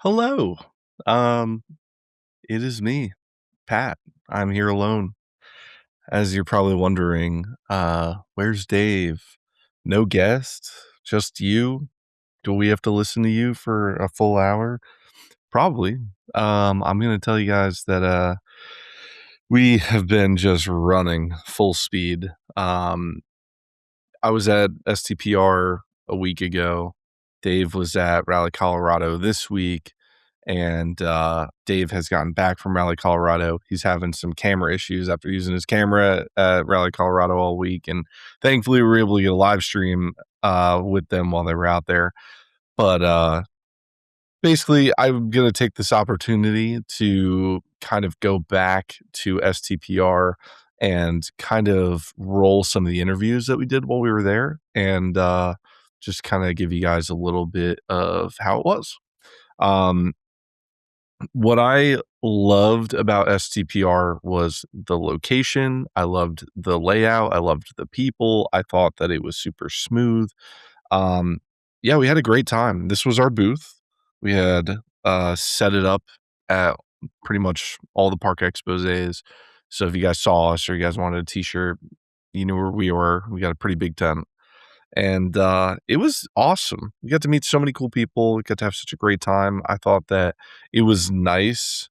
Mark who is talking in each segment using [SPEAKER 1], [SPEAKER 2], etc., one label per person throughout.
[SPEAKER 1] Hello. Um, it is me, Pat. I'm here alone. As you're probably wondering, where's Dave? No guest, just you. Do we have to listen to you for a full hour? Probably. I'm gonna tell you guys that we have been just running full speed. I was at STPR a week ago. Dave was at Rally Colorado this week, and Dave has gotten back from Rally Colorado. He's having some camera issues after using his camera at Rally Colorado all week, and thankfully we were able to get a live stream with them while they were out there. But basically, I'm going to take this opportunity to kind of go back to STPR and kind of roll some of the interviews that we did while we were there and just kind of give you guys a little bit of how it was. Um, what I loved about STPR was the location. I loved the layout. I loved the people. I thought that it was super smooth. Um, yeah, we had a great time. This was our booth. We had set it up at pretty much all the park exposés. So if you guys saw us or you guys wanted a t-shirt, you knew where we were. We got a pretty big tent. And it was awesome. We got to meet so many cool people. We got to have such a great time. I thought that it was nice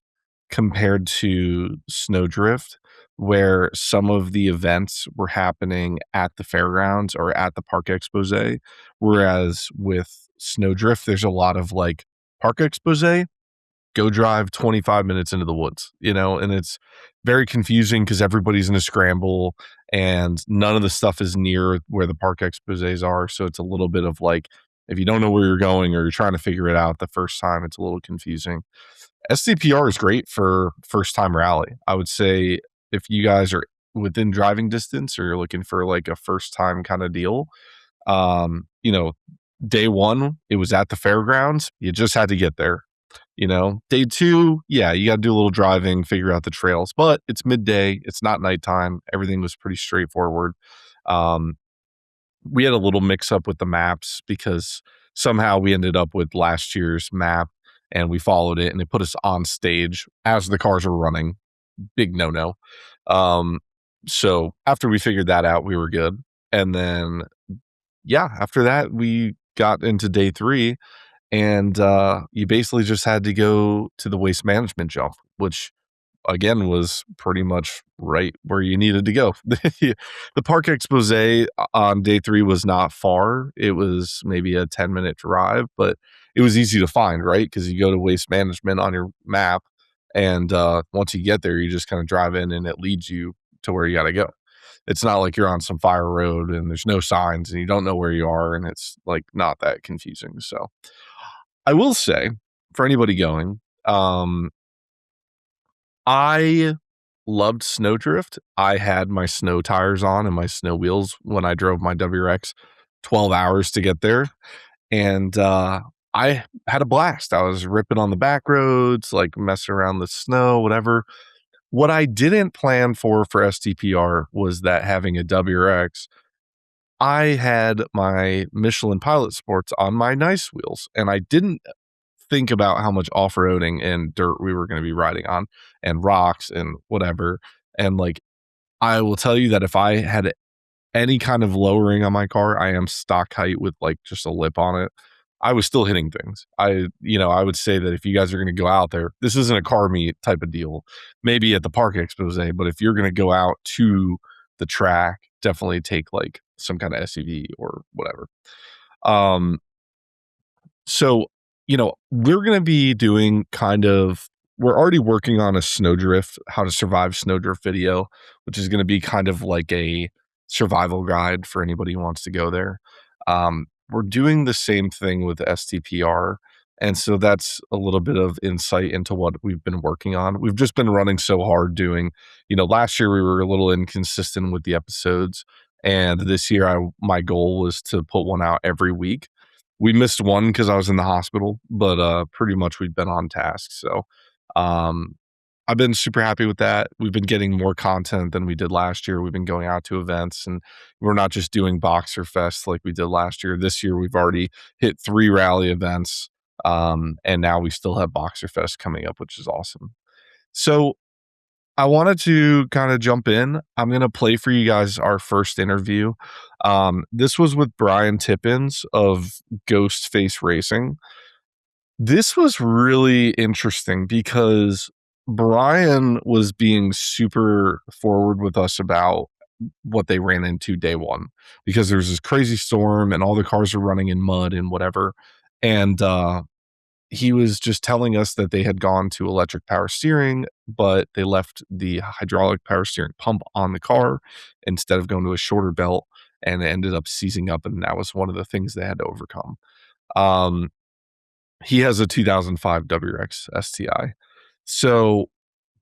[SPEAKER 1] compared to Snowdrift, where some of the events were happening at the fairgrounds or at the park expose. Whereas with Snowdrift, there's a lot of like park expose, go drive 25 minutes into the woods, and it's very confusing because everybody's in a scramble and none of the stuff is near where the park exposés are. So it's a little bit of like, if you don't know where you're going or you're trying to figure it out the first time, it's a little confusing. SDPR is great for first time rally. I would say if you guys are within driving distance or you're looking for like a first time kind of deal, um, you know, day one, it was at the fairgrounds. You just had to get there. Day two, yeah, you got to do a little driving, figure out the trails, but it's midday. It's not nighttime. Everything was pretty straightforward. Um, we had a little mix up with the maps because somehow we ended up with last year's map and we followed it and it put us on stage as the cars were running. Big no. Um, so after we figured that out, we were good. And then, yeah, after that, we got into day three and you basically just had to go to the waste management jump, which again was pretty much right where you needed to go. The park expose on day three was not far. It was maybe a 10-minute drive, but it was easy to find, right? Because you go to waste management on your map, and once you get there, you just kind of drive in and it leads you to where you got to go. It's not like you're on some fire road and there's no signs and you don't know where you are, and it's like not that confusing. So I will say, for anybody going, I loved Snowdrift. I had my snow tires on and my snow wheels when I drove my WRX 12 hours to get there. And I had a blast. I was ripping on the back roads, like messing around the snow, whatever. What I didn't plan for STPR was that having a WRX, I had my Michelin Pilot Sports on my nice wheels, and I didn't think about how much off-roading and dirt we were going to be riding on and rocks and whatever. And like, I will tell you that if I had any kind of lowering on my car, I am stock height with like just a lip on it, I was still hitting things. I would say that if you guys are going to go out there, this isn't a car meet type of deal, maybe at the park expose, but if you're going to go out to the track, definitely take like some kind of SUV or whatever. Um, so, we're going to be doing we're already working on a snowdrift, how to survive snowdrift video, which is going to be kind of like a survival guide for anybody who wants to go there. We're doing the same thing with STPR. And so that's a little bit of insight into what we've been working on. We've just been running so hard doing, last year we were a little inconsistent with the episodes. And this year, my goal was to put one out every week. We missed one because I was in the hospital, but pretty much we've been on task. So um, I've been super happy with that. We've been getting more content than we did last year. We've been going out to events, and we're not just doing Boxer Fest like we did last year. This year, we've already hit 3 rally events. And now we still have Boxer Fest coming up, which is awesome. So I wanted to kind of jump in. I'm going to play for you guys our first interview. This was with Bryan Tippens of Ghostface Racing. This was really interesting because Bryan was being super forward with us about what they ran into day one, because there was this crazy storm and all the cars are running in mud and whatever. And he was just telling us that they had gone to electric power steering, but they left the hydraulic power steering pump on the car instead of going to a shorter belt, and it ended up seizing up, and that was one of the things they had to overcome. Um, he has a 2005 WRX STI. So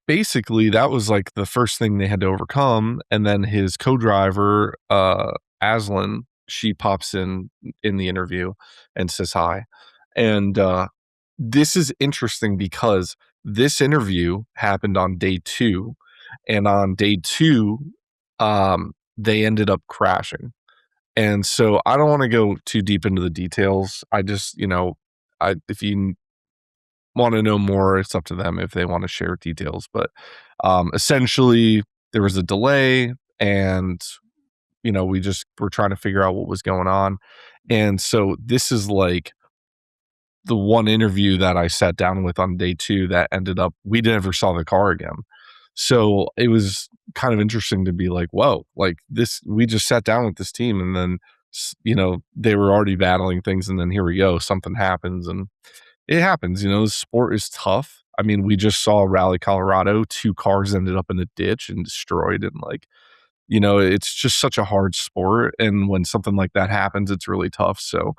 [SPEAKER 1] basically that was like the first thing they had to overcome. And then his co-driver, Aislinn, she pops in the interview and says hi. And this is interesting because this interview happened on day 2, and on day 2, they ended up crashing. And so I don't want to go too deep into the details. I just, if you want to know more, it's up to them if they want to share details. But essentially, there was a delay, and we just were trying to figure out what was going on. And so this is like the one interview that I sat down with on day 2 that ended up, we never saw the car again. So it was kind of interesting to be like, whoa, like this, we just sat down with this team, and then they were already battling things, and then here we go, something happens, and it happens. The sport is tough. I mean, we just saw Rally Colorado, 2 cars ended up in a ditch and destroyed, and like, it's just such a hard sport, and when something like that happens, it's really tough. So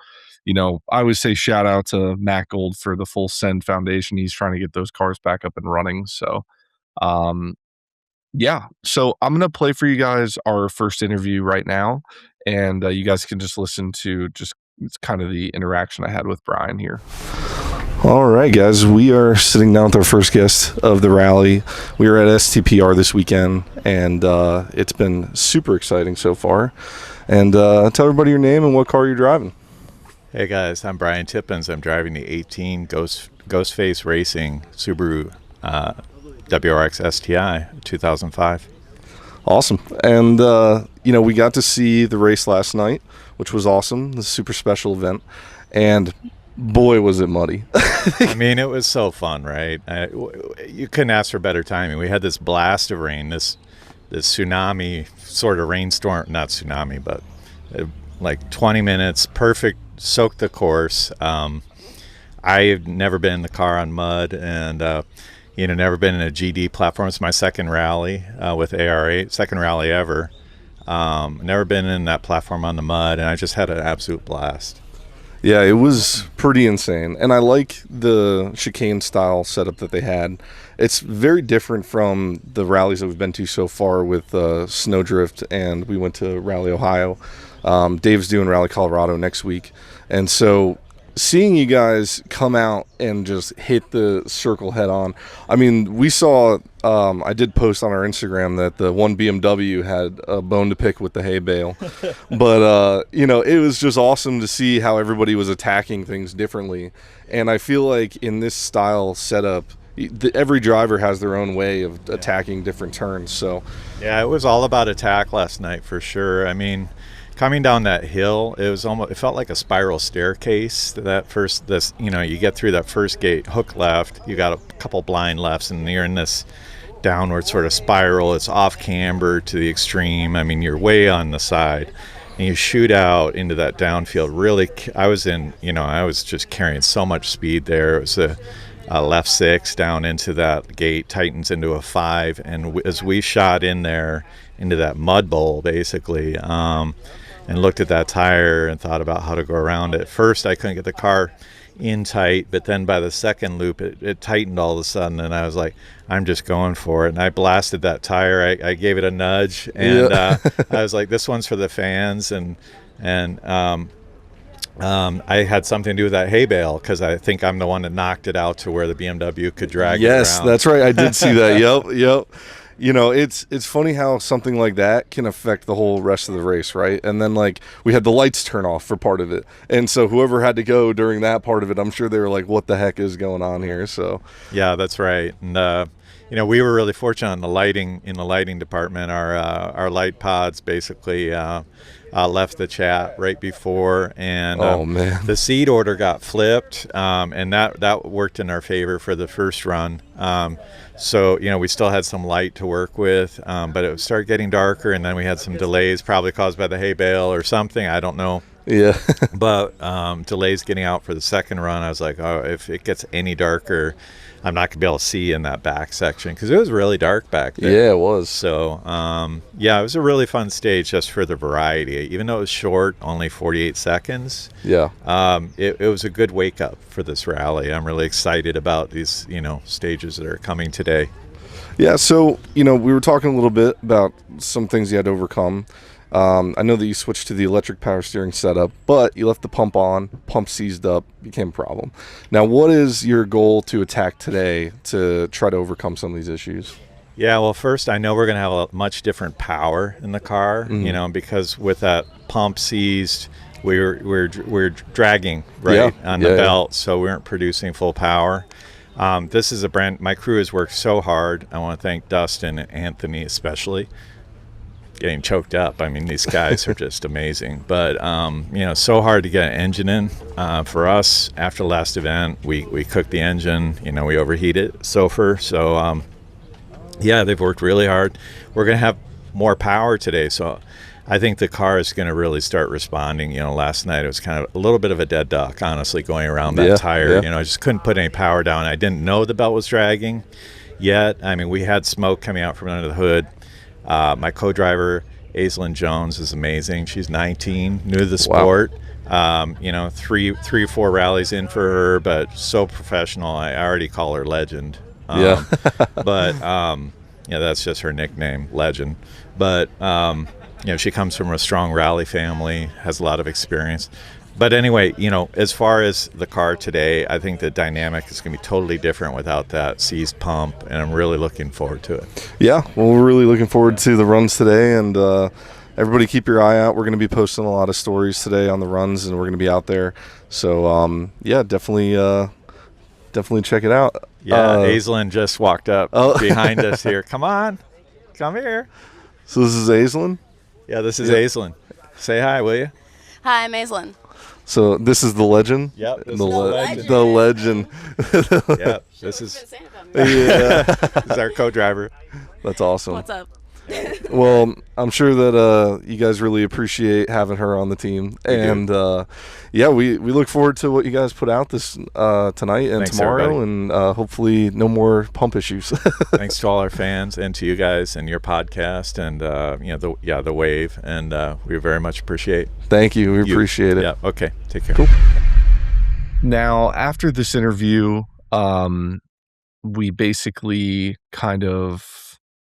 [SPEAKER 1] I always say shout out to Matt Gold for the Full Send Foundation. He's trying to get those cars back up and running. So yeah, so I'm gonna play for you guys our first interview right now, and you guys can just listen to it's kind of the interaction I had with Bryan here. All right, guys, we are sitting down with our first guest of the rally. We are at Stpr this weekend, and it's been super exciting so far. And tell everybody your name and what car you're driving.
[SPEAKER 2] Hey guys, I'm Bryan Tippens. I'm driving the 18 Ghostface Racing Subaru WRX STI 2005.
[SPEAKER 1] Awesome. And we got to see the race last night, which was awesome. The super special event, and boy, was it muddy.
[SPEAKER 2] I mean, it was so fun, right? You couldn't ask for better timing. We had this blast of rain, this tsunami sort of rainstorm, not tsunami, but like 20 minutes, perfect, soaked the course. I've never been in the car on mud, and never been in a GD platform. It's my second rally with AR8, second rally ever. Never been in that platform on the mud, and I just had an absolute blast. Yeah, it was pretty insane. And I like the chicane style setup that they had. It's very different from the rallies that we've been to so far with Snowdrift, and we went to Rally Ohio. Dave's doing Rally Colorado next week. And so seeing you guys come out and just hit the circle head on. I mean, we saw, I did post on our Instagram that the one BMW had a bone to pick with the hay bale. But, it was just awesome to see how everybody was attacking things differently. And I feel like in this style setup, every driver has their own way of attacking different turns. So yeah, it was all about attack last night for sure. I mean, coming down that hill, it felt like a spiral staircase. You get through that first gate, hook left, you got a couple blind lefts, and you're in this downward sort of spiral. It's off camber to the extreme. I mean, you're way on the side, and you shoot out into that downfield. Really, I was just carrying so much speed there. It was a left 6 down into that gate, tightens into a 5, and as we shot in there into that mud bowl, basically, and looked at that tire and thought about how to go around it. First, I couldn't get the car in tight, but then by the second loop, it tightened all of a sudden, and I was like, I'm just going for it. And I blasted that tire. I gave it a nudge, and I was like, this one's for the fans. And I had something to do with that hay bale, because I think I'm the one that knocked it out to where the BMW could drag it around.
[SPEAKER 1] Yes, that's right. I did see that. Yep. It's funny how something like that can affect the whole rest of the race, right? And then like we had the lights turn off for part of it, and so whoever had to go during that part of it, I'm sure they were like, "What the heck is going on here?" So
[SPEAKER 2] Yeah, that's right. And we were really fortunate in the lighting department. Our light pods basically left the chat right before, and
[SPEAKER 1] oh man.
[SPEAKER 2] the seed order got flipped, and that worked in our favor for the first run. So we still had some light to work with, but it started getting darker, and then we had some delays, probably caused by the hay bale or something. I don't know.
[SPEAKER 1] Yeah.
[SPEAKER 2] But delays getting out for the second run, I was like, oh, if it gets any darker, I'm not gonna be able to see in that back section because it was really dark back there.
[SPEAKER 1] Yeah, it was.
[SPEAKER 2] So it was a really fun stage just for the variety. Even though it was short, only 48 seconds.
[SPEAKER 1] Yeah.
[SPEAKER 2] It was a good wake up for this rally. I'm really excited about these stages that are coming today.
[SPEAKER 1] Yeah, so we were talking a little bit about some things you had to overcome. I know that you switched to the electric power steering setup, but you left the pump on, pump seized up, became a problem. Now, what is your goal to attack today to try to overcome some of these issues?
[SPEAKER 2] Yeah, well, first, I know we're going to have a much different power in the car, because with that pump seized, we're dragging on the belt, so we weren't producing full power. This is my crew has worked so hard. I want to thank Dustin and Anthony especially. Getting choked up. I mean, these guys are just amazing. But so hard to get an engine in. For us, after the last event, we cooked the engine. We overheated Sofer. So they've worked really hard. We're gonna have more power today, so I think the car is going to really start responding. Last night it was kind of a little bit of a dead duck, honestly, going around that tire.
[SPEAKER 1] Yeah.
[SPEAKER 2] I just couldn't put any power down. I didn't know the belt was dragging yet. I mean, we had smoke coming out from under the hood. My co-driver, Aislinn Jones, is amazing. She's 19, new to the sport. Wow. 3 or 4 rallies in for her, but so professional. I already call her Legend. But that's just her nickname, Legend. But she comes from a strong rally family, has a lot of experience. But anyway, as far as the car today, I think the dynamic is going to be totally different without that seized pump, and I'm really looking forward to it.
[SPEAKER 1] Yeah, well, we're really looking forward to the runs today, and everybody keep your eye out. We're going to be posting a lot of stories today on the runs, and we're going to be out there. So, definitely check it out.
[SPEAKER 2] Yeah, Aislinn just walked up behind us here. Come on, come here.
[SPEAKER 1] So this is Aislinn?
[SPEAKER 2] Yeah, this is Aislinn. Say hi, will you?
[SPEAKER 3] Hi, I'm Aislinn.
[SPEAKER 1] So this is the Legend?
[SPEAKER 2] Yep,
[SPEAKER 1] the Legend. The Legend.
[SPEAKER 2] Yeah, this is this is our co-driver.
[SPEAKER 1] That's awesome.
[SPEAKER 3] What's up?
[SPEAKER 1] Well, I'm sure that you guys really appreciate having her on the team, and we look forward to what you guys put out this tonight and tomorrow, and hopefully no more pump issues.
[SPEAKER 2] Thanks to all our fans and to you guys and your podcast and the Wave, and we very much appreciate.
[SPEAKER 1] Thank you. We appreciate it.
[SPEAKER 2] Yeah. Okay. Take care.
[SPEAKER 1] Cool.
[SPEAKER 4] Now, after this interview, we basically kind of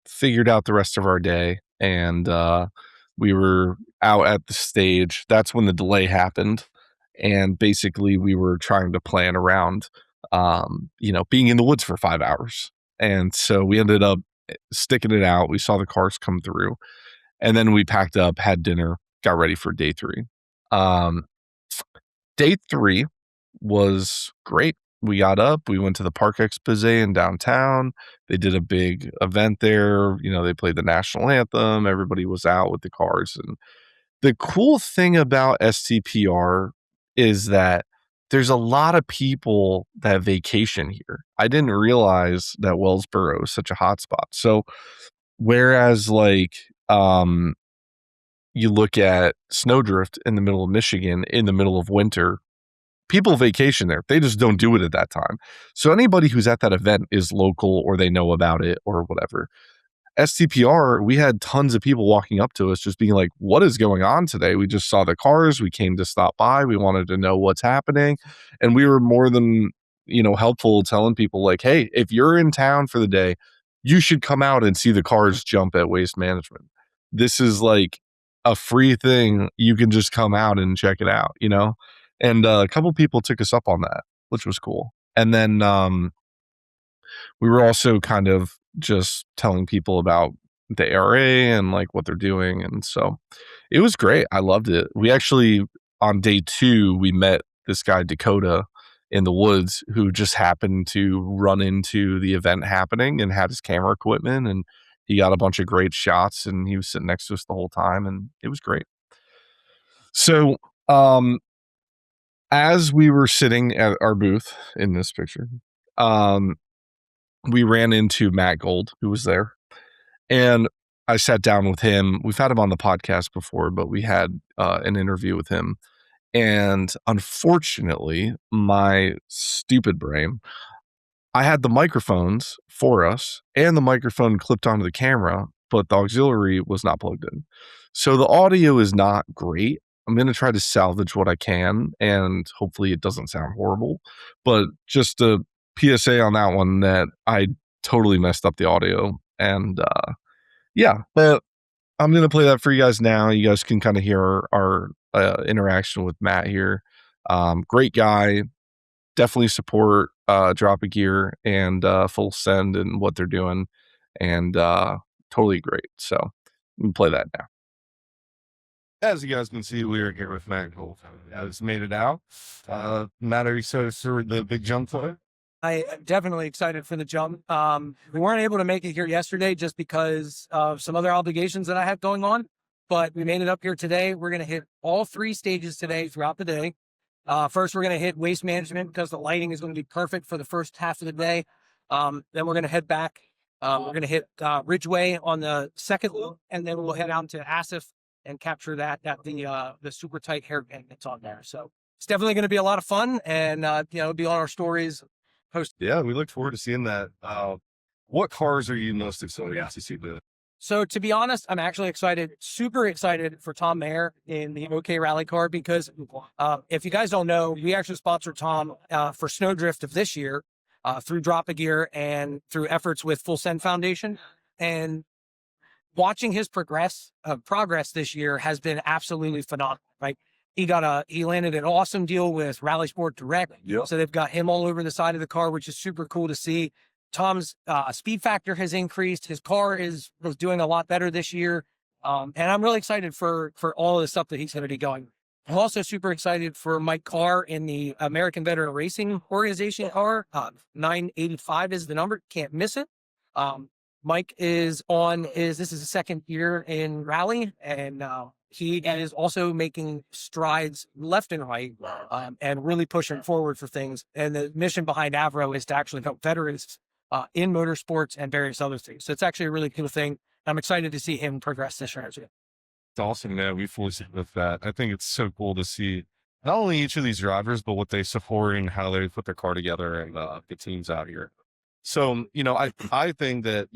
[SPEAKER 4] figured out the rest of our day, and we were out at the stage. That's when the delay happened, and basically we were trying to plan around being in the woods for 5 hours, and so we ended up sticking it out. We saw the cars come through, and then we packed up, had dinner, got ready for day 3. Day 3 was great. We got up, we went to the Park Expose in downtown. They did a big event there. They played the national anthem. Everybody was out with the cars. And the cool thing about Stpr is that there's a lot of people that vacation here. I didn't realize that Wellsboro is such a hot spot. So whereas you look at Snowdrift in the middle of Michigan in the middle of winter, people vacation there. They just don't do it at that time. So anybody who's at that event is local or they know about it or whatever. Stpr, we had tons of people walking up to us just being like, what is going on today? We just saw the cars. We came to stop by. We wanted to know what's happening. And we were more than, helpful telling people like, hey, if you're in town for the day, you should come out and see the cars jump at Waste Management. This is like a free thing. You can just come out and check it out, And a couple people took us up on that, which was cool. And then we were also kind of just telling people about the ARA and like what they're doing. And so it was great. I loved it. We actually, on day 2, we met this guy, Dakota, in the woods, who just happened to run into the event happening and had his camera equipment, and he got a bunch of great shots, and he was sitting next to us the whole time, and it was great. So, as we were sitting at our booth in this picture, we ran into Matt Gold, who was there, and I sat down with him. We've had him on the podcast before, but we had an interview with him. And unfortunately, my stupid brain, I had the microphones for us and the microphone clipped onto the camera, but the auxiliary was not plugged in. So the audio is not great. I'm going to try to salvage what I can, and hopefully it doesn't sound horrible. But just a PSA on that one, that I totally messed up the audio. And yeah, but I'm going to play that for you guys now. You guys can kind of hear our interaction with Matt here. Great guy. Definitely support Drop a Gear and Full Send and what they're doing. And totally great. So we can play that now. As you guys can see, we are here with Matt Gold. Has made it out. Matt, are you so for the big jump for it?
[SPEAKER 3] I am definitely excited for the jump. We weren't able to make it here yesterday just because of some other obligations that I had going on, but we made it up here today. We're going to hit all 3 stages today throughout the day. First, we're going to hit waste management because the lighting is going to be perfect for the first half of the day. Then we're going to head back. We're going to hit Ridgeway on the second loop, and then we'll head out to Asif and capture that at the super tight hairpin that's on there. So it's definitely going to be a lot of fun, and it'll be on our stories.
[SPEAKER 4] Yeah, we look forward to seeing that. What cars are you most excited to see there?
[SPEAKER 3] So to be honest, I'm actually excited, super excited for Tom Mayer in the OK Rally car, because if you guys don't know, we actually sponsored Tom for Snowdrift of this year through Drop a Gear and through efforts with Full Send Foundation. And watching his progress this year has been absolutely phenomenal, right? He landed an awesome deal with Rally Sport Direct. Yep. So they've got him all over the side of the car, which is super cool to see. Tom's speed factor has increased. His car was doing a lot better this year. And I'm really excited for all of the stuff that he's going to be going. I'm also super excited for Mike Carr in the American Veteran Racing Organization car. 985 is the number. Can't miss it. Mike is this is his 2nd year in rally, and he is also making strides left and right, and really pushing forward for things. And the mission behind Avro is to actually help veterans in motorsports and various other things. So it's actually a really cool thing. I'm excited to see him progress this year. It's
[SPEAKER 4] awesome. Yeah, we fully support that. I think it's so cool to see not only each of these drivers, but what they support and how they put their car together and the teams out here. So, I think that,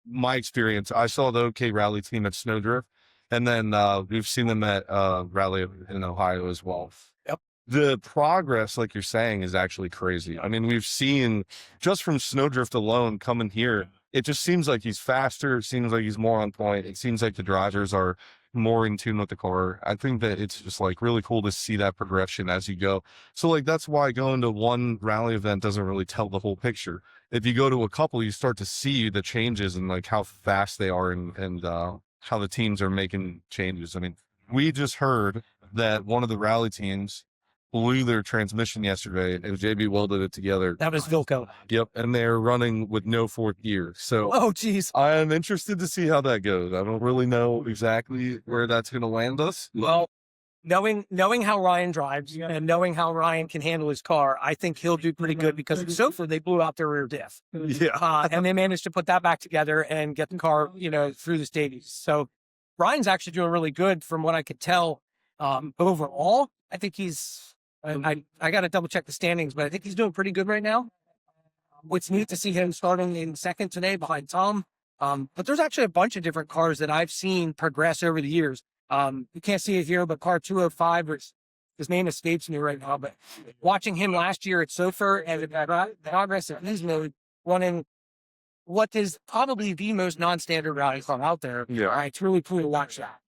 [SPEAKER 4] my experience, I saw the OK Rally team at Snowdrift, and then we've seen them at Rally in Ohio as well.
[SPEAKER 3] Yep.
[SPEAKER 4] The progress, like you're saying, is actually crazy. I mean, we've seen just from Snowdrift alone coming here, it just seems like he's faster. It seems like he's more on point. It seems like the drivers are more in tune with the car. I think that it's just like really cool to see that progression as you go. So like, that's why going to one rally event doesn't really tell the whole picture. If you go to a couple, you start to see the changes and like how fast they are and how the teams are making changes. I mean, we just heard that one of the rally teams blew their transmission yesterday, and JB welded it together.
[SPEAKER 3] That was Vilco.
[SPEAKER 4] Yep, and they're running with no 4th gear. So,
[SPEAKER 3] oh geez,
[SPEAKER 4] I am interested to see how that goes. I don't really know exactly where that's going to land us.
[SPEAKER 3] Well, knowing how Ryan drives and knowing how Ryan can handle his car, I think he'll do pretty good, because so far they blew out their rear diff.
[SPEAKER 4] Yeah,
[SPEAKER 3] and they managed to put that back together and get the car, through the stages. So Ryan's actually doing really good from what I could tell. Overall, I think he's. I got to double check the standings, but I think he's doing pretty good right now. It's neat to see him starting in 2nd today behind Tom. But there's actually a bunch of different cars that I've seen progress over the years. You can't see it here, but car 205, which his name escapes me right now, but watching him last year at Sofer and the progress that he's made running what is probably the most non-standard rally car out there.
[SPEAKER 4] Yeah.
[SPEAKER 3] It's really cool to watch that.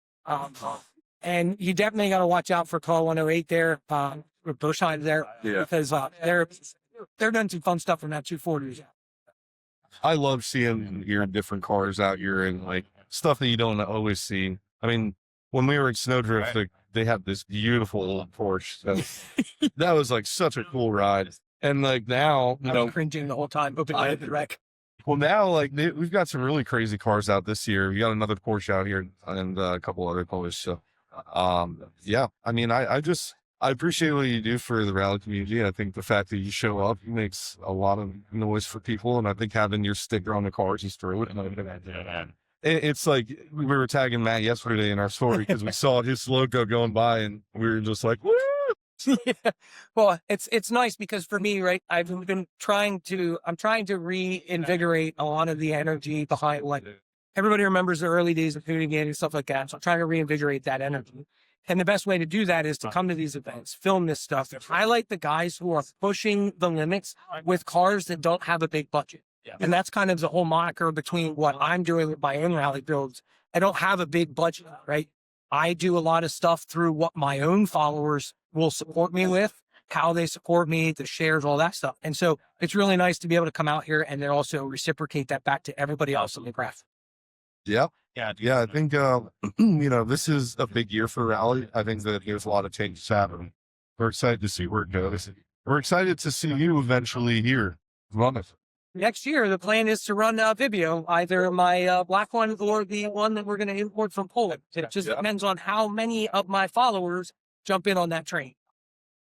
[SPEAKER 3] And you definitely got to watch out for car 108 there. With Bushheim there, because they're doing some fun stuff from that 240.
[SPEAKER 4] I love seeing your different cars out here and like stuff that you don't always see. I mean, when we were at Snowdrift, they had this beautiful old Porsche. That was like such a cool ride. And like now,
[SPEAKER 3] I was cringing the whole time, hoping I hit the wreck.
[SPEAKER 4] well, now like we've got some really crazy cars out this year. We got another Porsche out here and a couple other Porsche. So, yeah, I mean, I appreciate what you do for the rally community. I think the fact that you show up makes a lot of noise for people, and I think having your sticker on the cars is through it. It's like we were tagging Matt yesterday in our story because we saw his logo going by, and we were just like, woo!
[SPEAKER 3] Yeah. Well, it's nice because for me, right, I'm trying to reinvigorate a lot of the energy behind, like, everybody remembers the early days of tuning in and stuff like that. So I'm trying to reinvigorate that energy. And the best way to do that is to come to these events, film this stuff, and highlight the guys who are pushing the limits with cars that don't have a big budget. Yeah. And that's kind of the whole moniker between what I'm doing with my own rally builds. I don't have a big budget, right? I do a lot of stuff through what my own followers will support me with, how they support me, the shares, all that stuff. And so it's really nice to be able to come out here and then also reciprocate that back to everybody else in the craft.
[SPEAKER 4] Yeah. Yeah. I think, this is a big year for rally. I think that there's a lot of changes happening. We're excited to see where it goes. We're excited to see you eventually here. Run it.
[SPEAKER 3] Next year, the plan is to run Vibio, either my black one or the one that we're going to import from Poland. It just depends on how many of my followers jump in on that train.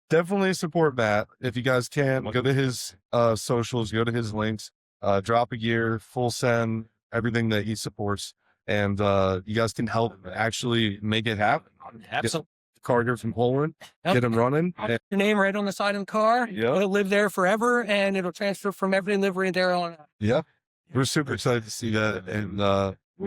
[SPEAKER 4] Definitely support Matt. If you guys can, go to his socials, go to his links, drop a gear, full send, everything that he supports. And you guys can help actually make it happen.
[SPEAKER 3] Absolutely.
[SPEAKER 4] Car here from Poland, get them running.
[SPEAKER 3] Your name right on the side of the car.
[SPEAKER 4] Yeah.
[SPEAKER 3] It'll live there forever, and it'll transfer from every livery there on.
[SPEAKER 4] Yeah. We're super excited to see that. And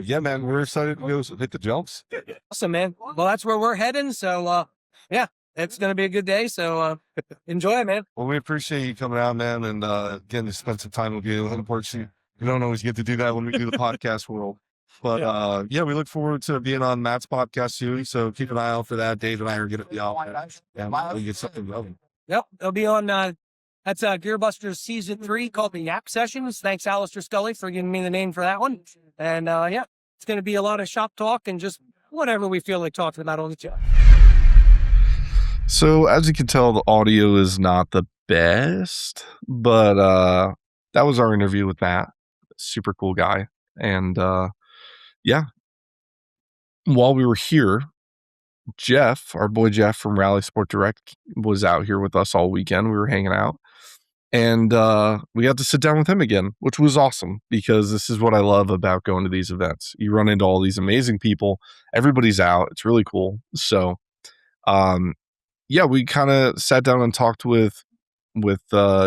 [SPEAKER 4] yeah, man, we're excited to go hit the jumps.
[SPEAKER 3] Awesome, man. Well, that's where we're heading. So, yeah, it's going to be a good day. So enjoy, man.
[SPEAKER 4] Well, we appreciate you coming out, man, and getting to spend some time with you. Unfortunately, we don't always get to do that when we do the podcast world. But yeah, we look forward to being on Matt's podcast soon. So keep an eye out for that. Dave and I are going to be out. And we'll get something going.
[SPEAKER 3] Yep. They'll be on, that's Gearbusters Season 3 called the Yap Sessions. Thanks, Alistair Scully, for giving me the name for that one. And yeah, it's going to be a lot of shop talk and just whatever we feel like talking about on the show.
[SPEAKER 4] So as you can tell, the audio is not the best, but that was our interview with Matt. Super cool guy. And yeah, while we were here, Jeff, our boy Jeff from Rally Sport Direct, was out here with us all weekend. We were hanging out, and we got to sit down with him again, which was awesome because this is what I love about going to these events. You run into all these amazing people. Everybody's out. It's really cool. So, yeah, we kind of sat down and talked with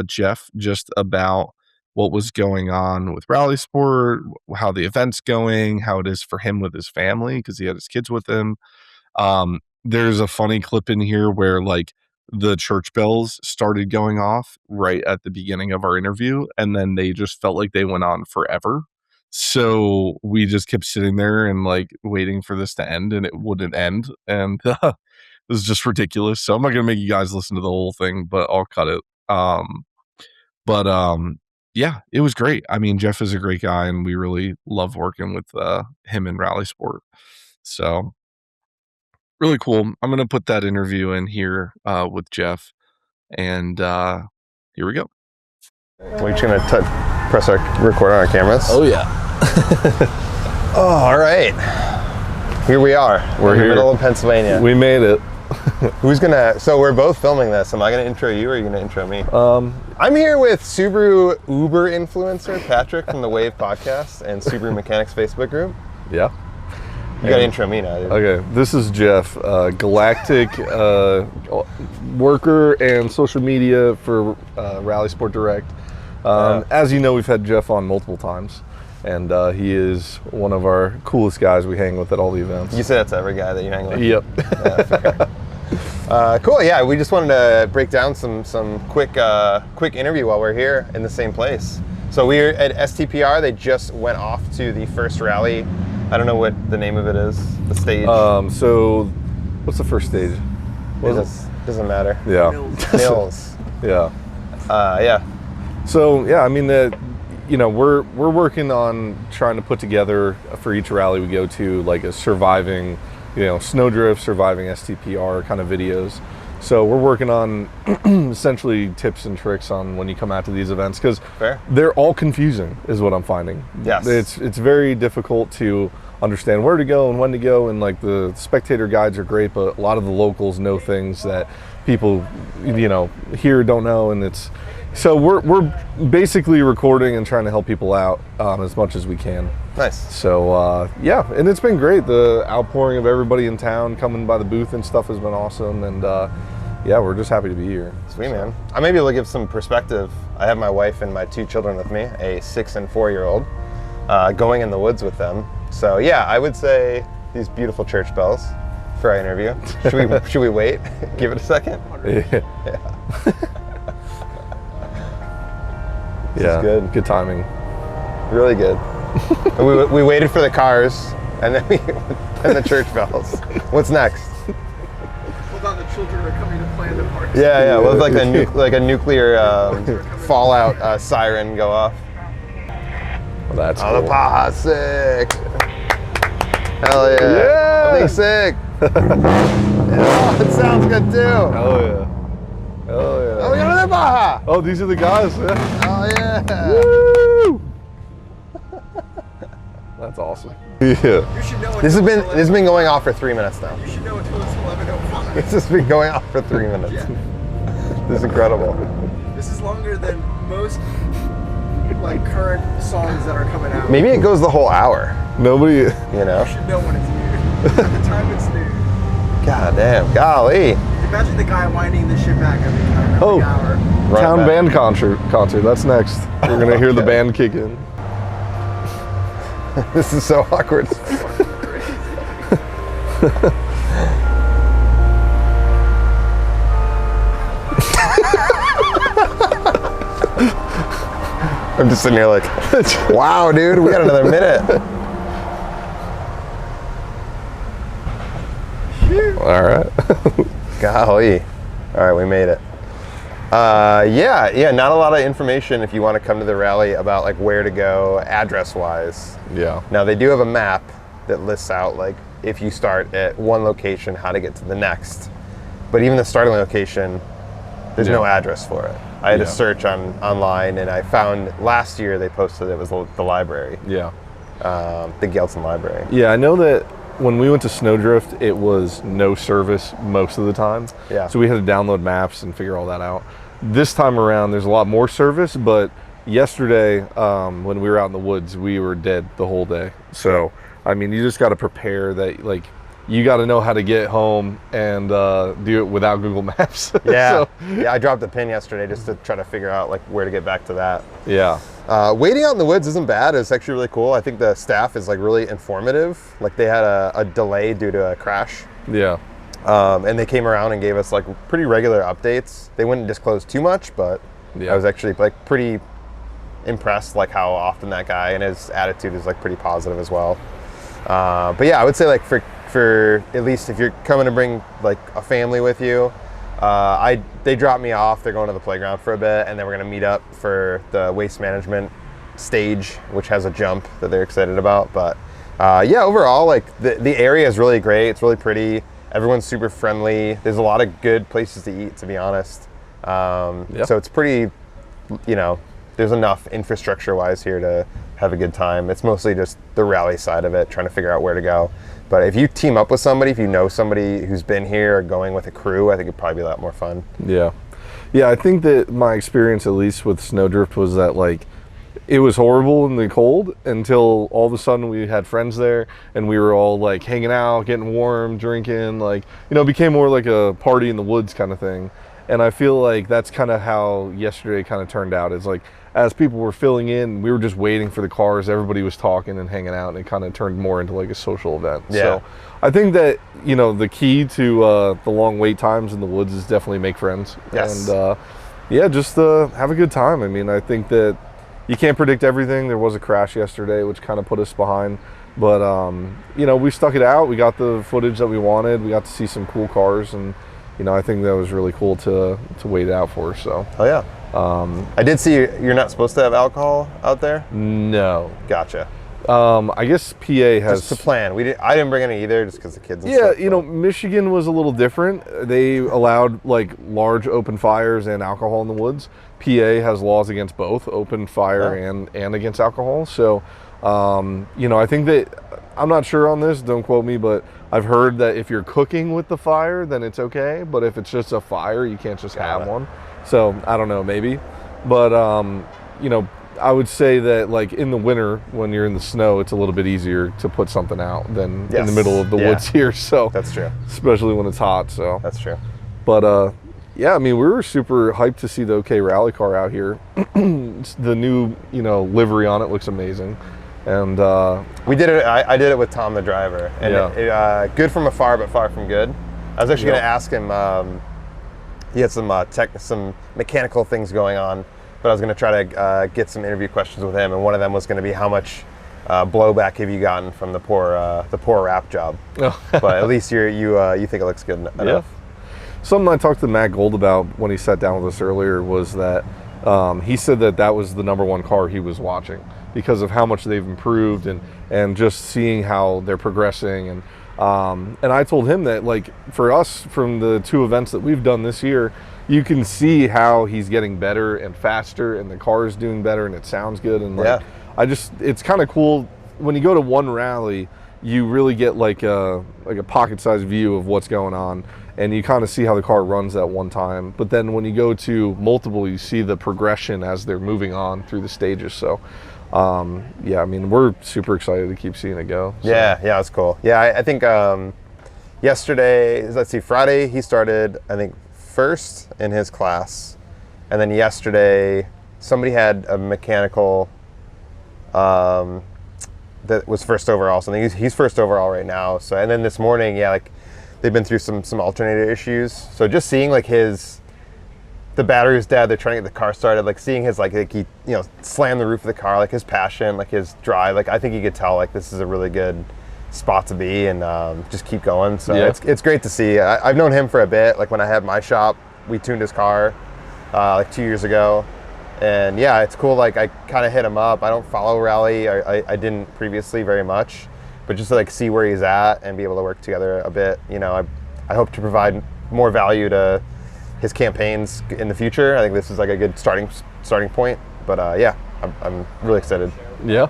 [SPEAKER 4] Jeff just about what was going on with Rally Sport, how the event's going, how it is for him with his family, because he had his kids with him. There's a funny clip in here where like the church bells started going off right at the beginning of our interview, and then they just felt like they went on forever. So we just kept sitting there and like waiting for this to end, and it wouldn't end. And it was just ridiculous. So I'm not going to make you guys listen to the whole thing, but I'll cut it. Yeah, it was great. I mean, Jeff is a great guy, and we really love working with him in Rally Sport. So really cool. I'm going to put that interview in here with Jeff, and here we go.
[SPEAKER 5] We're just going to press our record on our cameras.
[SPEAKER 4] Oh, yeah.
[SPEAKER 5] Oh, all right. Here we are. We're in the middle of Pennsylvania.
[SPEAKER 4] We made it.
[SPEAKER 5] So we're both filming this. Am I going to intro you or are you going to intro me? I'm here with Subaru Uber influencer Patrick from the Wave podcast and Subaru Mechanics Facebook group.
[SPEAKER 4] Yeah.
[SPEAKER 5] You got to intro me now, dude.
[SPEAKER 4] Okay, this is Jeff, galactic worker and social media for Rally Sport Direct. As you know, we've had Jeff on multiple times, and he is one of our coolest guys we hang with at all the events.
[SPEAKER 5] You say that's every guy that you hang with?
[SPEAKER 4] Yep.
[SPEAKER 5] Yeah, fair. Cool. Yeah, we just wanted to break down some quick interview while we're here in the same place. So we're at Stpr. They just went off to the first rally. I don't know what the name of it is. The stage.
[SPEAKER 4] So what's the first stage?
[SPEAKER 5] Doesn't matter.
[SPEAKER 4] Yeah.
[SPEAKER 5] Mills.
[SPEAKER 4] Yeah.
[SPEAKER 5] Yeah.
[SPEAKER 4] So yeah, I mean you know, we're working on trying to put together for each rally we go to like a surviving, you know, snowdrift, surviving STPR kind of videos. So we're working on essentially tips and tricks on when you come out to these events, because they're all confusing is what I'm finding.
[SPEAKER 5] Yes.
[SPEAKER 4] It's very difficult to understand where to go and when to go, and like the spectator guides are great, but a lot of the locals know things that people, you know, here don't know, and it's, so we're basically recording and trying to help people out as much as we can.
[SPEAKER 5] Nice.
[SPEAKER 4] So yeah, and it's been great. The outpouring of everybody in town coming by the booth and stuff has been awesome, and yeah, we're just happy to be here.
[SPEAKER 5] Sweet, man. I may be able to give some perspective. I have my wife and my 2 children with me, a 6- and 4-year-old, going in the woods with them. So yeah, I would say these beautiful church bells for our interview. Should we wait? Give it a second?
[SPEAKER 4] Yeah. Yeah,
[SPEAKER 5] good.
[SPEAKER 4] Good timing.
[SPEAKER 5] Really good. And we waited for the cars, and then and the church bells. What's next?
[SPEAKER 6] Hold on, the children are coming to plan the party.
[SPEAKER 5] Yeah. Well, like a nuclear fallout siren go off.
[SPEAKER 4] Well, that's
[SPEAKER 5] Oh,
[SPEAKER 4] cool.
[SPEAKER 5] the Baja's sick. Hell yeah.
[SPEAKER 4] Yeah.
[SPEAKER 5] Everything's sick. Oh, it sounds good too.
[SPEAKER 4] Hell yeah. Hell yeah.
[SPEAKER 5] Oh, we got another Baja.
[SPEAKER 4] Oh, these are the guys. Yeah.
[SPEAKER 5] Oh yeah.
[SPEAKER 4] Woo! That's awesome. Yeah.
[SPEAKER 6] You should know
[SPEAKER 5] This has been going off for 3 minutes now.
[SPEAKER 6] You should know until it's 11:05.
[SPEAKER 5] This has been going off for 3 minutes.
[SPEAKER 6] Yeah.
[SPEAKER 5] This is incredible.
[SPEAKER 6] This is longer than most like current songs that are coming out.
[SPEAKER 5] Maybe it goes the whole hour.
[SPEAKER 4] Nobody.
[SPEAKER 5] You know.
[SPEAKER 6] You should know when it's new. At the time it's new.
[SPEAKER 5] God damn. Golly.
[SPEAKER 6] Imagine the guy winding this shit back every
[SPEAKER 4] Oh.
[SPEAKER 6] hour.
[SPEAKER 5] Run
[SPEAKER 4] Town
[SPEAKER 5] it back.
[SPEAKER 4] band concert. That's next. We're gonna hear the band kick in.
[SPEAKER 5] This is so awkward. I'm just sitting here like, wow, dude, we got another minute.
[SPEAKER 4] All right.
[SPEAKER 5] Golly. All right, we made it. Yeah, not a lot of information if you want to come to the rally about like where to go address-wise.
[SPEAKER 4] Yeah.
[SPEAKER 5] Now they do have a map that lists out like if you start at one location, how to get to the next. But even the starting location, there's no address for it. I had to search online, and I found last year they posted it was the library,
[SPEAKER 4] Yeah.
[SPEAKER 5] the Gelson Library.
[SPEAKER 4] Yeah, I know that when we went to Snowdrift, it was no service most of the time.
[SPEAKER 5] Yeah.
[SPEAKER 4] So we had to download maps and figure all that out. This time around, there's a lot more service, but yesterday, when we were out in the woods, we were dead the whole day. So, I mean, you just got to prepare that, like, you got to know how to get home and do it without Google Maps.
[SPEAKER 5] Yeah,
[SPEAKER 4] So,
[SPEAKER 5] yeah. I dropped a pin yesterday just to try to figure out like where to get back to that.
[SPEAKER 4] yeah.
[SPEAKER 5] Waiting out in the woods isn't bad. It's actually really cool. I think the staff is like really informative. Like they had a delay due to a crash,
[SPEAKER 4] Yeah.
[SPEAKER 5] and they came around and gave us like pretty regular updates. They wouldn't disclose too much, but
[SPEAKER 4] Yeah.
[SPEAKER 5] I was actually like pretty impressed like how often that guy, and his attitude is like pretty positive as well. But yeah, I would say like for at least if you're coming to bring like a family with you, they dropped me off. They're going to the playground for a bit, and then we're gonna meet up for the waste management stage, which has a jump that they're excited about. But yeah, overall, like the area is really great. It's really pretty. Everyone's super friendly. There's a lot of good places to eat, to be honest. So it's pretty, you know, there's enough infrastructure-wise here to have a good time. It's mostly just the rally side of it, trying to figure out where to go. But if you team up with somebody, if you know somebody who's been here or going with a crew, I think it'd probably be a lot more fun.
[SPEAKER 4] Yeah. Yeah, I think that my experience, at least with Snowdrift, was that like it was horrible in the cold until all of a sudden we had friends there and we were all like hanging out, getting warm, drinking, like, you know, it became more like a party in the woods kind of thing. And I feel like that's kind of how yesterday kind of turned out. It's like as people were filling in, we were just waiting for the cars, everybody was talking and hanging out, and it kind of turned more into like a social event.
[SPEAKER 5] Yeah.
[SPEAKER 4] So I think that, you know, the key to the long wait times in the woods is definitely make friends.
[SPEAKER 5] Yes.
[SPEAKER 4] And yeah, just have a good time. I mean, I think that you can't predict everything. There was a crash yesterday, which kind of put us behind. But, you know, we stuck it out. We got the footage that we wanted. We got to see some cool cars. And, I think that was really cool to wait it out for. So,
[SPEAKER 5] Oh yeah. I did see you're not supposed to have alcohol out there.
[SPEAKER 4] no.
[SPEAKER 5] Gotcha.
[SPEAKER 4] I guess PA has
[SPEAKER 5] Just to plan. I didn't bring any either, just because the kids. And
[SPEAKER 4] yeah,
[SPEAKER 5] stuff,
[SPEAKER 4] Michigan was a little different. They allowed like large open fires and alcohol in the woods. PA has laws against both open fire and against alcohol. So, I think that I'm not sure on this. Don't quote me, but I've heard that if you're cooking with the fire, then it's okay. But if it's just a fire, you can't just have one. So I don't know, maybe. But I would say that like in the winter when you're in the snow, it's a little bit easier to put something out than in the middle of the woods here. So
[SPEAKER 5] that's true.
[SPEAKER 4] Especially when it's hot. So
[SPEAKER 5] that's true.
[SPEAKER 4] But yeah, I mean, we were super hyped to see the OK Rally car out here. The new livery on it looks amazing, and
[SPEAKER 5] we did it. I did it with Tom, the driver, and good from afar, but far from good. I was actually going to ask him. He had some some mechanical things going on. But I was going to try to get some interview questions with him, and one of them was going to be how much blowback have you gotten from the poor wrap job? Oh. But at least you think it looks good enough.
[SPEAKER 4] Yeah. Something I talked to Matt Gold about when he sat down with us earlier was that he said that was the #1 car he was watching because of how much they've improved and just seeing how they're progressing and I told him that like for us from the 2 events that we've done this year, you can see how he's getting better and faster and the car is doing better and it sounds good and like it's kind of cool when you go to one rally, you really get like a pocket-sized view of what's going on and you kind of see how the car runs at one time. But then when you go to multiple, you see the progression as they're moving on through the stages. So I mean, we're super excited to keep seeing it go. So.
[SPEAKER 5] Yeah, that's cool. Yeah, I think yesterday, Friday, he started, I think, first in his class. And then yesterday, somebody had a mechanical that was first overall. So I think he's first overall right now. So, and then this morning, they've been through some alternator issues. So just seeing like the battery was dead, they're trying to get the car started, like seeing his like he slam the roof of the car, like his passion, like his drive, like I think you could tell like this is a really good spot to be and just keep going. So it's great to see. I've known him for a bit. Like when I had my shop, we tuned his car like 2 years ago, and it's cool. Like I kind of hit him up. I don't follow Rally. I didn't previously very much, but just to like see where he's at and be able to work together a bit. I hope to provide more value to his campaigns in the future. I think this is like a good starting point. But I'm really excited.
[SPEAKER 4] Yeah,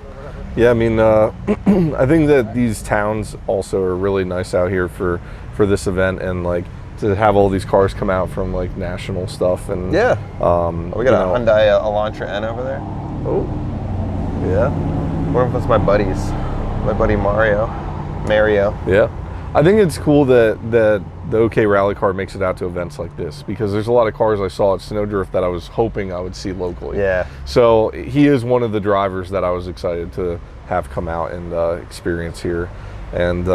[SPEAKER 4] I mean, I think that these towns also are really nice out here for this event and like to have all these cars come out from like national stuff and
[SPEAKER 5] we got a Hyundai Elantra N over there.
[SPEAKER 4] Oh, yeah.
[SPEAKER 5] One of us, my buddy Mario.
[SPEAKER 4] Yeah, I think it's cool that the OK Rally car makes it out to events like this because there's a lot of cars I saw at Snowdrift that I was hoping I would see locally.
[SPEAKER 5] Yeah.
[SPEAKER 4] So he is one of the drivers that I was excited to have come out and experience here. And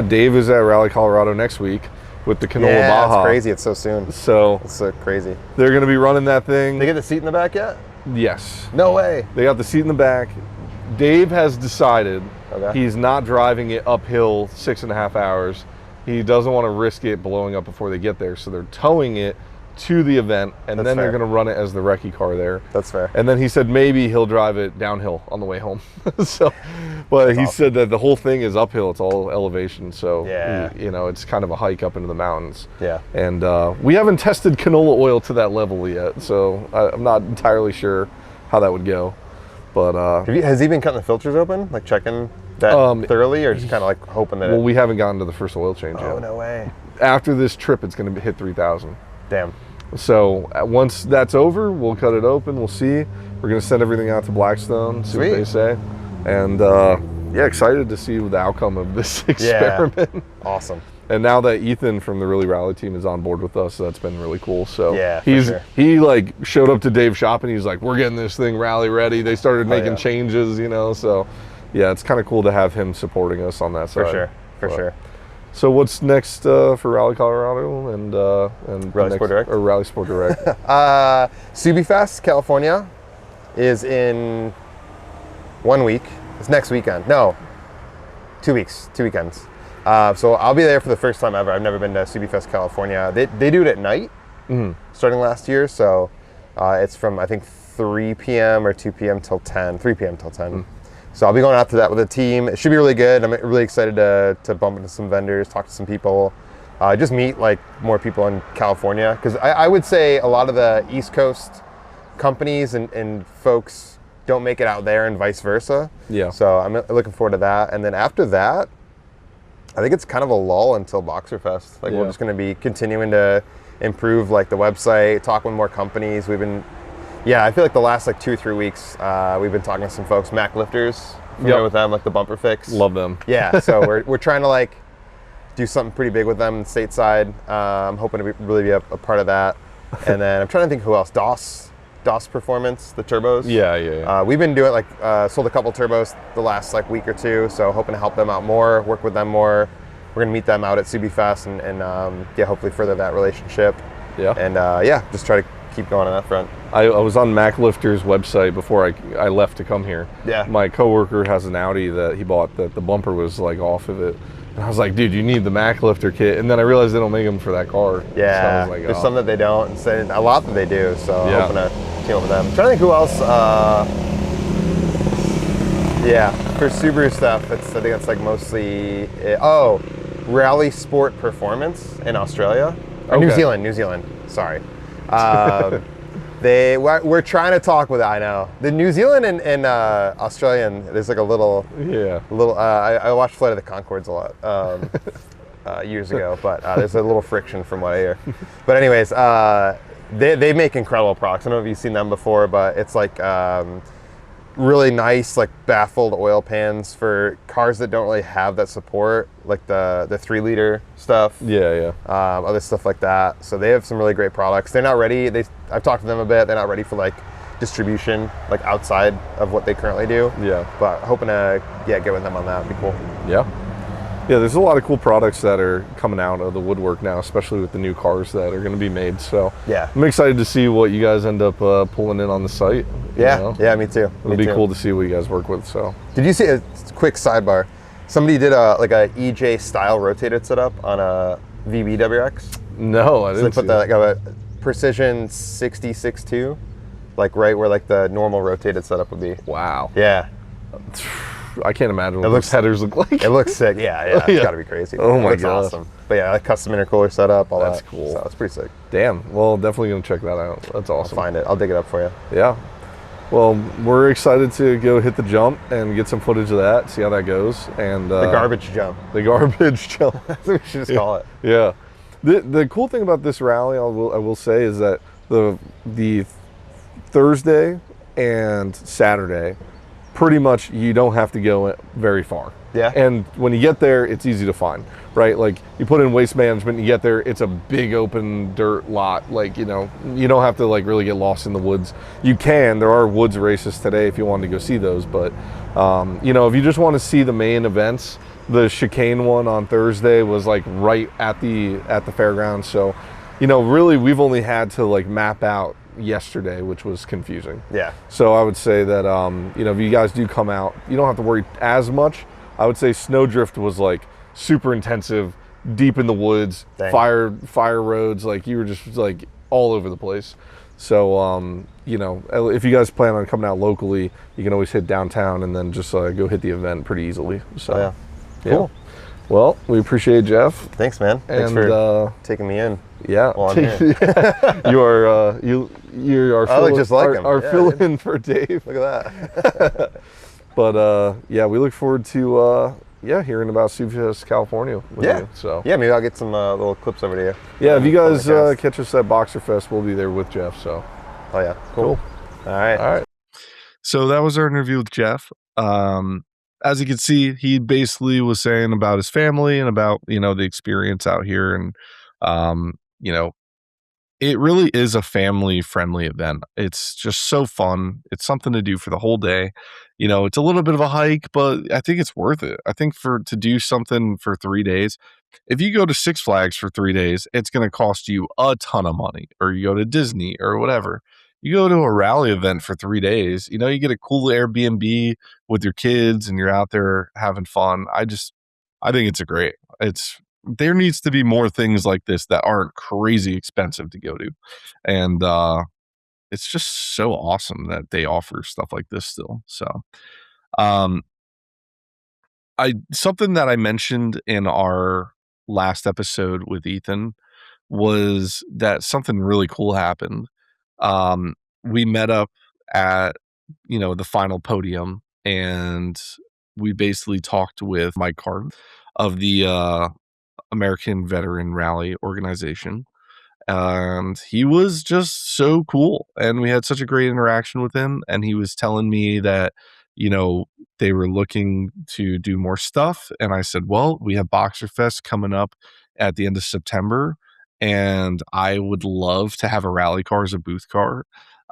[SPEAKER 4] Dave is at Rally Colorado next week with the Canola Baja.
[SPEAKER 5] It's crazy. It's so soon.
[SPEAKER 4] So
[SPEAKER 5] it's so crazy.
[SPEAKER 4] They're going to be running that thing.
[SPEAKER 5] They get the seat in the back yet?
[SPEAKER 4] Yes.
[SPEAKER 5] No way.
[SPEAKER 4] They got the seat in the back. Dave has decided he's not driving it uphill 6.5 hours. He doesn't want to risk it blowing up before they get there, so they're towing it to the event, and then they're going to run it as the recce car there.
[SPEAKER 5] That's fair.
[SPEAKER 4] And then he said maybe he'll drive it downhill on the way home. But he said that the whole thing is uphill; it's all elevation, so it's kind of a hike up into the mountains.
[SPEAKER 5] Yeah. And
[SPEAKER 4] we haven't tested canola oil to that level yet, so I'm not entirely sure how that would go. But
[SPEAKER 5] has he been cutting the filters open, like checking that thoroughly, or just kind of like hoping that?
[SPEAKER 4] Well, we haven't gotten to the first oil change yet.
[SPEAKER 5] Oh, no way!
[SPEAKER 4] After this trip, it's going to hit 3,000.
[SPEAKER 5] Damn.
[SPEAKER 4] So once that's over, we'll cut it open. We'll see. We're going to send everything out to Blackstone, see what they say, and excited to see the outcome of this experiment.
[SPEAKER 5] Yeah. Awesome.
[SPEAKER 4] And now that Ethan from the Really Rally team is on board with us, that's been really cool. So
[SPEAKER 5] he
[SPEAKER 4] like showed up to Dave's shop and he's like, "We're getting this thing rally ready." They started making changes, So it's kind of cool to have him supporting us on that side.
[SPEAKER 5] For sure.
[SPEAKER 4] So what's next for Rally Colorado and
[SPEAKER 5] Rally Sport Direct?
[SPEAKER 4] Or Rally Sport Direct?
[SPEAKER 5] Subifest, California, is in 1 week. It's next weekend. No, 2 weeks. 2 weekends. So I'll be there for the first time ever. I've never been to CBFest California. They do it at night, starting last year. So it's from, I think, 3 p.m. or 2 p.m. till 10, 3 p.m. till 10. So I'll be going out to that with a team. It should be really good. I'm really excited to bump into some vendors, talk to some people, just meet like more people in California. Because I would say a lot of the East Coast companies and folks don't make it out there and vice versa.
[SPEAKER 4] Yeah.
[SPEAKER 5] So I'm looking forward to that. And then after that, I think it's kind of a lull until Boxerfest. Like we're just going to be continuing to improve like the website, talk with more companies. I feel like the last like 2 or 3 weeks, we've been talking to some folks, Mac Lifters, familiar with them, like the Bumper Fix.
[SPEAKER 4] Love them.
[SPEAKER 5] Yeah, so we're trying to like do something pretty big with them stateside. I'm hoping to really be a part of that. And then I'm trying to think who else. DOS Performance, the turbos.
[SPEAKER 4] Yeah.
[SPEAKER 5] We've been doing like sold a couple turbos the last like week or two, so hoping to help them out more, work with them more. We're gonna meet them out at CBFest and hopefully further that relationship.
[SPEAKER 4] Yeah.
[SPEAKER 5] And just try to keep going on that front.
[SPEAKER 4] I was on MacLifter's website before I left to come here.
[SPEAKER 5] Yeah.
[SPEAKER 4] My coworker has an Audi that he bought that the bumper was like off of it. And I was like, dude, you need the MacLifter kit. And then I realized they don't make them for that car.
[SPEAKER 5] Yeah,
[SPEAKER 4] so I was like,
[SPEAKER 5] there's some that they don't, and a lot that they do. So I'm hoping to team up with them. I'm trying to think who else. For Subaru stuff, I think it's like mostly Rally Sport Performance in Australia or New Zealand. Sorry. We're trying to talk with it. I know the New Zealand and Australian. There's like a little. I watched Flight of the Conchords a lot years ago, but there's a little friction from what I hear. But anyways, they make incredible products. I don't know if you've seen them before, but it's like really nice like baffled oil pans for cars that don't really have that support, like the 3-liter stuff. Other stuff like that. So they have some really great products. They're not ready. I've talked to them a bit. They're not ready for like distribution like outside of what they currently do. But hoping to get with them on that. Would be cool.
[SPEAKER 4] Yeah, there's a lot of cool products that are coming out of the woodwork now, especially with the new cars that are going to be made. So I'm excited to see what you guys end up pulling in on the site.
[SPEAKER 5] Yeah, me too.
[SPEAKER 4] It'll be cool to see what you guys work with. So
[SPEAKER 5] did you see a quick sidebar? Somebody did a EJ style rotated setup on a VBWX.
[SPEAKER 4] No, I didn't.
[SPEAKER 5] So they put like a Precision 6062, like right where like the normal rotated setup would be.
[SPEAKER 4] Wow.
[SPEAKER 5] Yeah.
[SPEAKER 4] I can't imagine what those headers look like.
[SPEAKER 5] It looks sick. Yeah. It's got to be crazy.
[SPEAKER 4] Oh my
[SPEAKER 5] god, awesome. But yeah, like custom intercooler setup, all that.
[SPEAKER 4] That's cool.
[SPEAKER 5] So it's pretty sick.
[SPEAKER 4] Damn. Well, definitely gonna check that out. That's awesome.
[SPEAKER 5] I'll find it. I'll dig it up for you.
[SPEAKER 4] Yeah. Well, we're excited to go hit the jump and get some footage of that, see how that goes. And
[SPEAKER 5] the garbage jump.
[SPEAKER 4] The garbage jump.
[SPEAKER 5] That's what we should just call it.
[SPEAKER 4] Yeah. The cool thing about this rally, I will say, is that the Thursday and Saturday, pretty much you don't have to go very far.
[SPEAKER 5] Yeah.
[SPEAKER 4] And when you get there, it's easy to find, right? Like you put in waste management, you get there, it's a big open dirt lot. Like, you don't have to like really get lost in the woods. You can, there are woods races today if you wanted to go see those. But, if you just want to see the main events, the chicane one on Thursday was like right at the fairgrounds. So, really we've only had to like map out yesterday, which was confusing.
[SPEAKER 5] Yeah.
[SPEAKER 4] So I would say that, if you guys do come out, you don't have to worry as much. I would say Snowdrift was like super intensive, deep in the woods, fire roads, like you were just like all over the place. So, if you guys plan on coming out locally, you can always hit downtown and then just go hit the event pretty easily. So,
[SPEAKER 5] Cool.
[SPEAKER 4] Well, we appreciate it, Jeff.
[SPEAKER 5] Thanks, man. Thanks for taking me in.
[SPEAKER 4] Yeah.
[SPEAKER 5] While I'm here.
[SPEAKER 4] you are filling in for Dave.
[SPEAKER 5] Look at that.
[SPEAKER 4] But we look forward to hearing about CBFest California with you. So
[SPEAKER 5] maybe I'll get some little clips over to you.
[SPEAKER 4] Yeah, if you guys catch us at Boxerfest, we'll be there with Jeff. So
[SPEAKER 5] cool. All right.
[SPEAKER 4] So that was our interview with Jeff. As you can see, he basically was saying about his family and about the experience out here, and it really is a family-friendly event. It's just so fun. It's something to do for the whole day. It's a little bit of a hike, but I think it's worth it. I think to do something for 3 days, if you go to Six Flags for 3 days, it's going to cost you a ton of money, or you go to Disney or whatever. You go to a rally event for 3 days, you get a cool Airbnb with your kids and you're out there having fun. I think it's there needs to be more things like this that aren't crazy expensive to go to. And it's just so awesome that they offer stuff like this still. So um something that I mentioned in our last episode with Ethan was that something really cool happened. We met up at, the final podium, and we basically talked with Mike Card of the American Veteran Rally Organization. And he was just so cool, and we had such a great interaction with him, and he was telling me that, they were looking to do more stuff, and I said, well, we have Boxer Fest coming up at the end of September, and I would love to have a rally car as a booth car.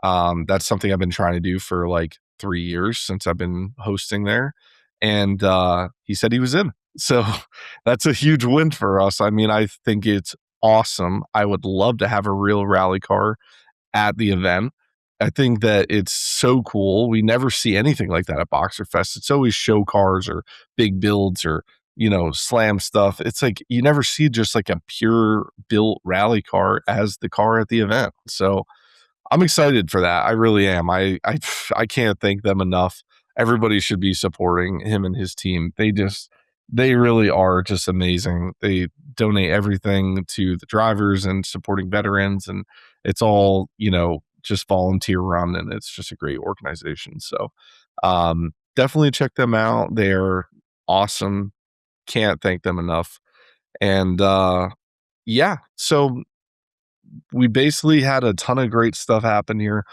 [SPEAKER 4] That's something I've been trying to do for like 3 years since I've been hosting there, and he said he was in. So that's a huge win for us. I mean, I think it's awesome. I would love to have a real rally car at the event. I think that it's so cool. We never see anything like that at Boxer Fest. It's always show cars or big builds or, slam stuff. It's like you never see just like a pure built rally car as the car at the event. So I'm excited for that. I really am. I can't thank them enough. Everybody should be supporting him and his team. They really are just amazing. They donate everything to the drivers and supporting veterans, and it's all, just volunteer run, and it's just a great organization. So definitely check them out. They're awesome. Can't thank them enough. And yeah, so we basically had a ton of great stuff happen here.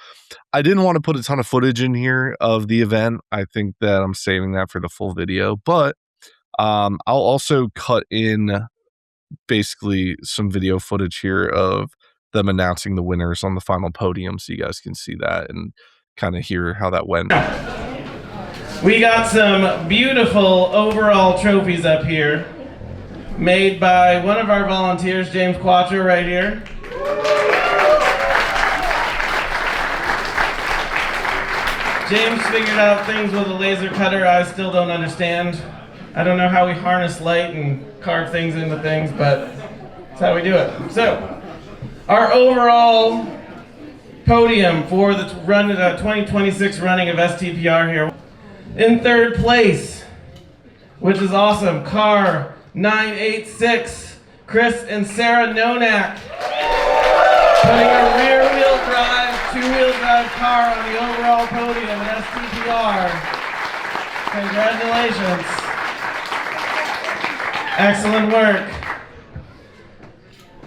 [SPEAKER 4] I didn't want to put a ton of footage in here of the event. I think that I'm saving that for the full video, but I'll also cut in basically some video footage here of them announcing the winners on the final podium, so you guys can see that and kind of hear how that went.
[SPEAKER 7] We got some beautiful overall trophies up here, made by one of our volunteers, James Quattro, right here. James figured out things with a laser cutter I still don't understand. I don't know how we harness light and carve things into things, but that's how we do it. So, our overall podium for the 2026 running of STPR here. In third place, which is awesome, car 986, Chris and Sarah Nonak, putting a rear-wheel drive, two-wheel drive car on the overall podium at STPR. Congratulations. Excellent work.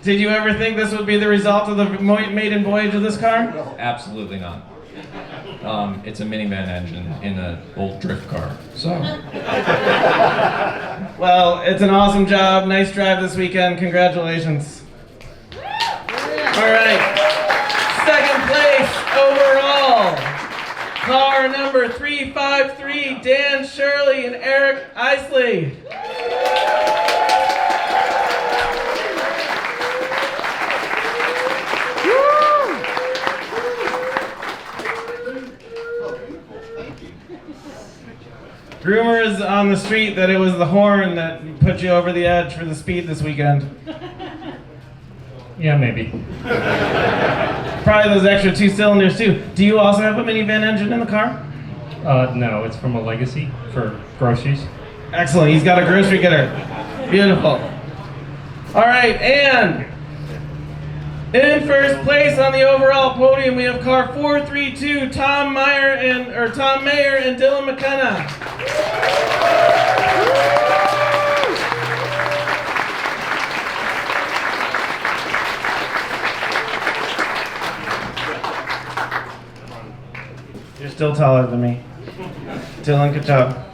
[SPEAKER 7] Did you ever think this would be the result of the maiden voyage of this car?
[SPEAKER 8] Absolutely not. It's a minivan engine in an old drift car, so.
[SPEAKER 7] Well, it's an awesome job. Nice drive this weekend. Congratulations. All right. Second place overall. Car number 353, Dan Shirley and Eric Aislinn. Rumor is on the street that it was the horn that put you over the edge for the speed this weekend.
[SPEAKER 9] Yeah, maybe.
[SPEAKER 7] Probably those extra 2 cylinders too. Do you also have a minivan engine in the car?
[SPEAKER 9] No, it's from a Legacy for groceries.
[SPEAKER 7] Excellent, he's got a grocery getter. Beautiful. All right, and in first place on the overall podium, we have car 432, Tom Mayer and Dylan McKenna. You're still taller than me. Dylan, good job.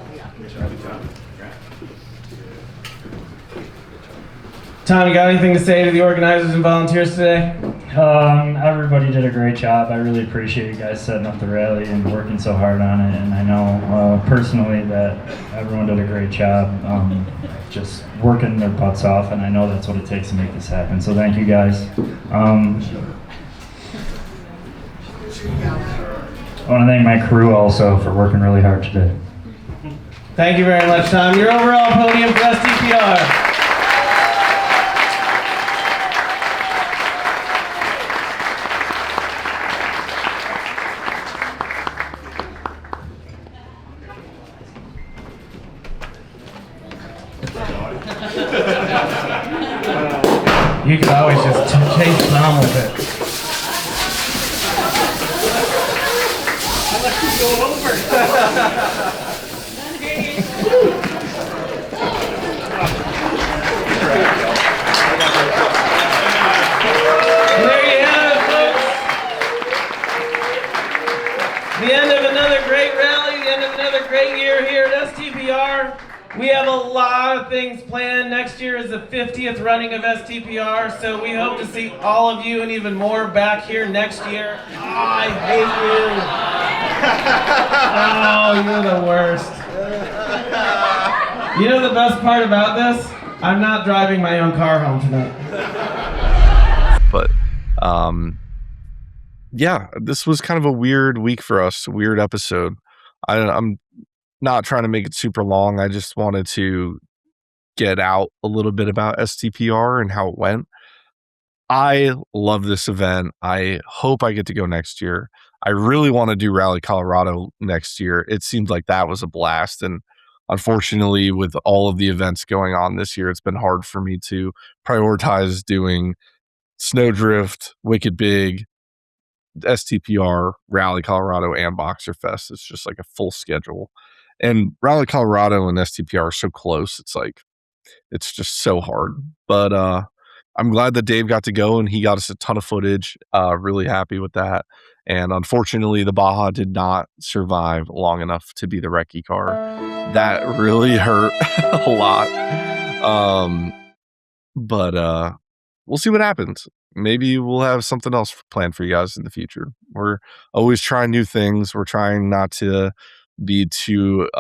[SPEAKER 7] Tom, you got anything to say to the organizers and volunteers today?
[SPEAKER 9] Everybody did a great job. I really appreciate you guys setting up the rally and working so hard on it. And I know personally that everyone did a great job just working their butts off. And I know that's what it takes to make this happen. So thank you guys. I want to thank my crew also for working really hard today.
[SPEAKER 7] Thank you very much, Tom. Your overall podium for STPR. You could always just chase Tom with it. There you have it, folks. The end of another great rally, the end of another great year here at STPR. We have a lot of things planned. Next year is the 50th running of STPR, so we hope to see all of you and even more back here next year. Oh, I hate you. Oh, you're the worst. You know the best part about this? I'm not driving my own car home tonight.
[SPEAKER 4] But yeah, this was kind of a weird week for us, a weird episode. I'm not trying to make it super long. I just wanted to get out a little bit about STPR and how it went. I love this event. I hope I get to go next year. I really want to do Rally Colorado next year. It seems like that was a blast. And unfortunately, with all of the events going on this year, it's been hard for me to prioritize doing Snowdrift, Wicked Big, STPR, Rally Colorado, and Boxer Fest. It's just like a full schedule. And Rally Colorado and STPR are so close. It's like, it's just so hard. But I'm glad that Dave got to go and he got us a ton of footage. Really happy with that. And unfortunately, the Baja did not survive long enough to be the recce car. That really hurt a lot. But we'll see what happens. Maybe we'll have something else planned for you guys in the future. We're always trying new things. We're trying not to be too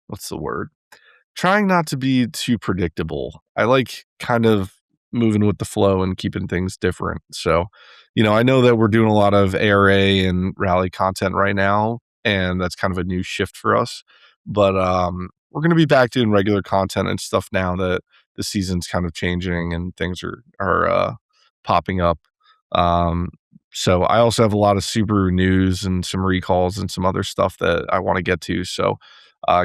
[SPEAKER 4] what's the word? Trying not to be too predictable. I like kind of moving with the flow and keeping things different. So, I know that we're doing a lot of ARA and rally content right now, and that's kind of a new shift for us. But we're going to be back doing regular content and stuff now that the season's kind of changing and things are popping up. So I also have a lot of Subaru news and some recalls and some other stuff that I want to get to. So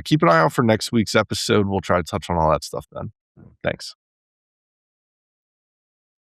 [SPEAKER 4] keep an eye out for next week's episode. We'll try to touch on all that stuff then. Thanks.